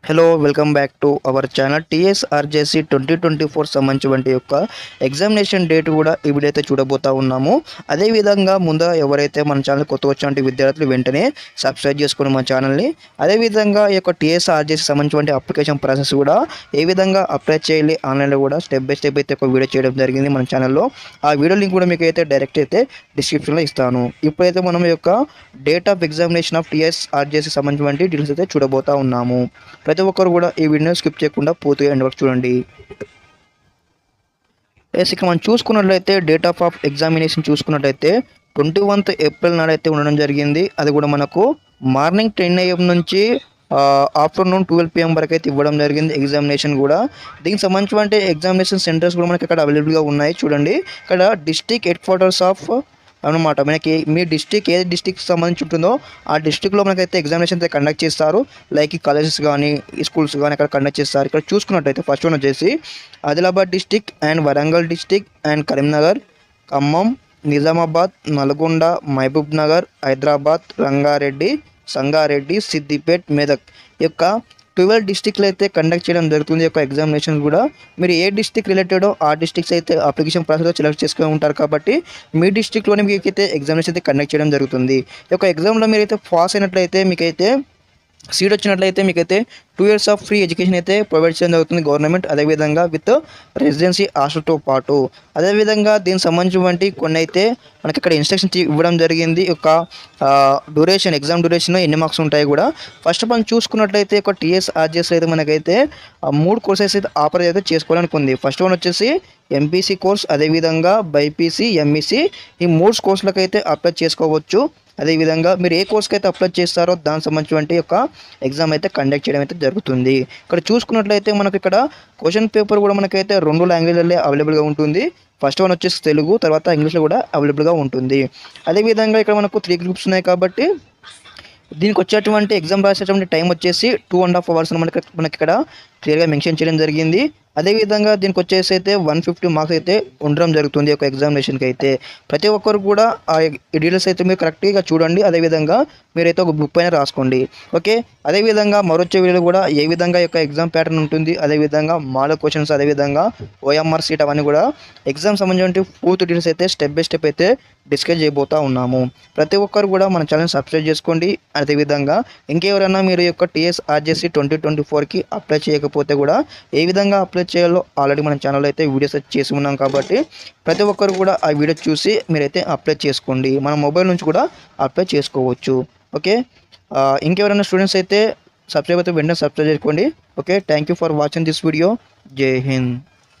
Hello welcome back to our channel TSRJC 2024 సంబంధించిన యొక్క examination date కూడా ఈ వీడియో అయితే చూడబోతా ఉన్నాము. అదేవిధంగా ముందుగా ఎవరైతే మన ఛానల్ కొత్త వచ్చిన విద్యార్థులు వెంటనే సబ్స్క్రైబ్ చేసుకుని మన ఛానల్ని, అదేవిధంగా ఈ యొక్క టీఎస్ఆర్జేసీ సంబంధించిన అప్లికేషన్ ప్రాసెస్ కూడా ఏ విధంగా అప్లై చేయాలి ఆన్లైన్లో కూడా స్టెప్ బై స్టెప్ అయితే ఒక వీడియో చేయడం జరిగింది మన ఛానల్లో. ఆ వీడియో లింక్ కూడా మీకు అయితే డైరెక్ట్ అయితే డిస్క్రిప్షన్లో ఇస్తాను. ఇప్పుడైతే మనం ఈ యొక్క date of examination of TSRJC సంబంధించిన డీటెయిల్స్ అయితే చూడబోతా ఉన్నాము. ప్రతి ఒక్కరు కూడా ఈ వీడియో స్కిప్ చేయకుండా పూర్తిగా ఎండ్ వరకు చూడండి. ఇక మనం చూసుకున్నట్లయితే డేట్ ఆఫ్ ఎగ్జామినేషన్ చూసుకున్నట్లయితే 21th ఏప్రిల్ నాడైతే ఉండడం జరిగింది. అది కూడా మనకు మార్నింగ్ 10 AM నుంచి ఆఫ్టర్నూన్ 12 PM వరకు అయితే ఇవ్వడం జరిగింది ఎగ్జామినేషన్ కూడా. దీనికి సంబంధించిన ఎగ్జామినేషన్ సెంటర్స్ కూడా మనకి ఇక్కడ అవైలబుల్గా ఉన్నాయి. చూడండి, ఇక్కడ డిస్ట్రిక్ట్ హెడ్ క్వార్టర్స్ ఆఫ్ అనమాట. మనకి మీ డిస్టిక్ ఏ డిస్టిక్ సంబంధించి ఉంటుందో ఆ డిస్టిక్లో మనకైతే ఎగ్జామినేషన్ అయితే కండక్ట్ చేస్తారు. లైక్ కాలేజెస్ కానీ స్కూల్స్ కానీ అక్కడ కండక్ట్ చేస్తారు. ఇక్కడ చూసుకున్నట్టయితే ఫస్ట్ వన్ వచ్చేసి Adilabad district and Warangal district and Karimnagar, Khammam, Nizamabad, Nalgonda, Mahabubnagar, Hyderabad, Rangareddy, Sangareddy, Siddipet, Medak యొక్క 12 డిస్టిక్లు అయితే కండక్ట్ చేయడం జరుగుతుంది. యొక్క ఎగ్జామినేషన్ కూడా మీరు ఏ డిస్టిక్ రిలేటెడో ఆ డిస్టిక్స్ అయితే అప్లికేషన్ ప్రాసెస్లో సెలెక్ట్ చేసుకుని ఉంటారు కాబట్టి మీ డిస్టిక్లోనే మీకైతే ఎగ్జామినేషన్ అయితే కండక్ట్ చేయడం జరుగుతుంది. ఈ యొక్క ఎగ్జామ్లో మీరైతే పాస్ అయినట్లయితే మీకైతే సీట్ వచ్చినట్లయితే మీకైతే 2 years ఆఫ్ ఫ్రీ ఎడ్యుకేషన్ అయితే ప్రొవైడ్ చేయడం జరుగుతుంది గవర్నమెంట్. అదేవిధంగా విత్ రెసిడెన్సీ హాస్టల్తో పాటు. అదేవిధంగా దీనికి సంబంధించినటువంటి కొన్ని అయితే మనకి ఇక్కడ ఇన్స్ట్రక్షన్ ఇవ్వడం జరిగింది. ఒక డ్యూరేషన్, ఎగ్జామ్ డ్యూరేషన్ ఎన్ని మార్క్స్ ఉంటాయి కూడా. ఫస్ట్ ఆఫ్ ఆల్ చూసుకున్నట్లయితే ఒక టీఎస్ఆర్జేఎస్ అయితే మనకైతే 3 కోర్సెస్ అయితే ఆఫర్ అయితే చేసుకోవడానికి ఉంది. ఫస్ట్ వన్ వచ్చేసి ఎంపీసీ కోర్స్, అదేవిధంగా బైపీసీ, ఎంఈసీ, ఈ 3 కోర్సులకు అయితే అప్లై చేసుకోవచ్చు. అదేవిధంగా మీరు ఏ కోర్స్కి అయితే అప్లై చేస్తారో దానికి సంబంధించిన యొక్క ఎగ్జామ్ అయితే కండక్ట్ చేయడం అయితే జరుగుతుంది. ఇక్కడ చూసుకున్నట్లయితే మనకి ఇక్కడ క్వశ్చన్ పేపర్ కూడా మనకైతే 2 లాంగ్వేజ్లలో అవైలబుల్గా ఉంటుంది. ఫస్ట్ వన్ వచ్చేసి తెలుగు, తర్వాత ఇంగ్లీష్లో కూడా అవైలబుల్గా ఉంటుంది. అదేవిధంగా ఇక్కడ మనకు 3 గ్రూప్స్ ఉన్నాయి కాబట్టి దీనికి వచ్చేటువంటి ఎగ్జామ్ రాసేటువంటి టైం వచ్చేసి 2.5 hours మనకి ఇక్కడ క్లియర్గా మెన్షన్ చేయడం జరిగింది. అదేవిధంగా దీనికి వచ్చేసి అయితే 150 మార్క్స్ అయితే ఉండడం జరుగుతుంది ఒక ఎగ్జామినేషన్కి అయితే. ప్రతి ఒక్కరు కూడా ఆ డీటెయిల్స్ అయితే మీరు కరెక్ట్గా చూడండి. అదేవిధంగా మీరైతే ఒక బుక్ పైన రాసుకోండి. ఓకే, అదేవిధంగా మరొచ్చే వీడియోలో కూడా ఏ విధంగా యొక్క ఎగ్జామ్ ప్యాటర్న్ ఉంటుంది, అదేవిధంగా మోడల్ క్వశ్చన్స్, అదేవిధంగా ఓఎంఆర్ సీట్ అవన్నీ కూడా ఎగ్జామ్ సంబంధించిన పూర్తి డీటెయిల్స్ అయితే స్టెప్ బై స్టెప్ అయితే డిస్కస్ చేయబోతూ ఉన్నాము. ప్రతి ఒక్కరు కూడా మన ఛానల్ సబ్స్క్రైబ్ చేసుకోండి. అదేవిధంగా ఇంకెవరైనా మీరు యొక్క టీఎస్ఆర్జేసీ 2024కి అప్లై చేయకపోతే కూడా ఏ విధంగా అప్లై చేయాలో ఆల్రెడీ మన ఛానల్లో అయితే వీడియోస్ చేసి ఉన్నాం కాబట్టి ప్రతి ఒక్కరు కూడా ఆ వీడియో చూసి మీరైతే అప్లై చేసుకోండి. మన మొబైల్ నుంచి కూడా అప్లై చేసుకోవచ్చు. ఓకే, ఇంకెవరైనా స్టూడెంట్స్ అయితే సబ్స్క్రైబ్ అయితే వెంటనే సబ్స్క్రైబ్ చేసుకోండి. Okay, thank you for watching this video. జై హింద్.